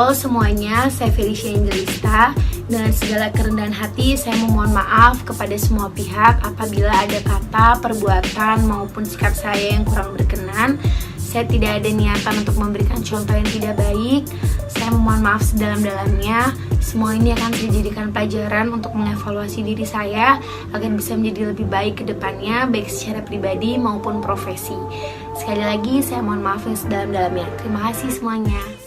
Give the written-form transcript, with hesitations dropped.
Halo semuanya, saya Felicia Angelista. Dengan segala kerendahan hati, saya memohon maaf kepada semua pihak apabila ada kata, perbuatan, maupun sikap saya yang kurang berkenan. Saya tidak ada niatan untuk memberikan contoh yang tidak baik. Saya memohon maaf sedalam-dalamnya. Semua ini akan saya jadikan pelajaran untuk mengevaluasi diri saya agar bisa menjadi lebih baik ke depannya, baik secara pribadi maupun profesi. Sekali lagi, saya mohon maaf yang sedalam-dalamnya. Terima kasih semuanya.